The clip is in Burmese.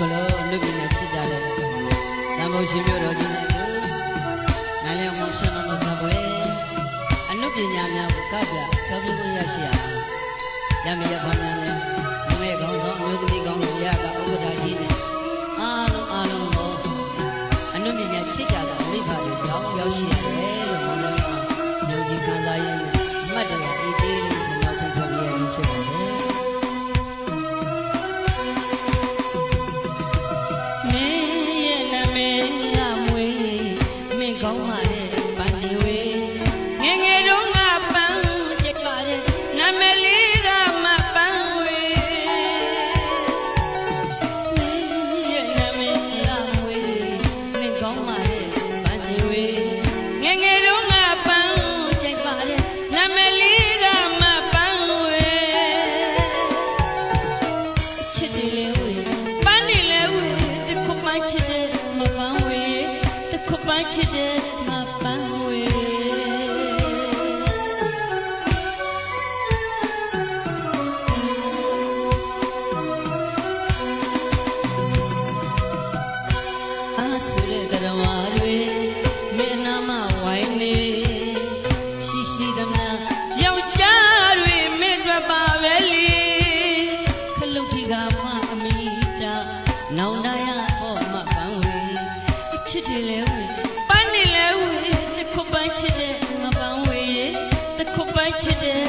ကလောအနုပညာချစ်ကြတယ်တန်ဖိုးရှင်မျိုးတော်ကြီးနဲ့တို့နိုင်လျောင်းမဆန္ဒမသပွဲအနုပညာများကိုကပြတော်ပြည့်ရရှိရရမရဘာများလဲဒီမဲ့ကောင်းသောအမျိုးသမီးကောင်းတို့ရကဥပဒကြီးနဲ့အားလုံးကိုအနုပညာချစ်ကြတာမိဖတွေကြောင်းရောက်ရှိရတယ်လို့ဘုန်းတော်ကယုံကြည်ခံစားရင်းနဲ့မှတ်တယ်အေးသေးလို့နောက်ဆုံးပြောပြရလို့ဖြစ်ပါတယ်မင်းရဲ့နာမည်ကမွေမင်းကောင်းပါရဲ့ပန်းနေဝေးငယ်ငယ်တုန်းကပန်းကြိတ်ပါရဲ့နာမည်လေးကမပန်းဝေးမင်းရဲ့နာမည်ကမွေမင်းကောင်းပါရဲ့ပန်းနေဝေးငယ်ငယ်တုန်းကပန်းကြိတ်ပါရဲ့နာမည်လေးကမပန်းဝေးချစ်တယ်လေဝေးပန်းနေလေဝေးတခုမှချစ်တယ်မပန်းဝေးတခုမှချစ်တယ်မပန်းဝေးအားဆိုတဲ့တရားတွေမင်းနာမဝိုင်းနေရှိရှိသမျှယောက်ျားတွေမင်းတို့ပါပဲလေခလုတ်ထီကမအမိတာနောင်တရဟောမပန်းဝေးချစ်တယ်လေဝေးပန်းနေလေဝေးတခုပန်းချစ်တယ်မပန်းဝေးတခုပန်းချစ်တယ်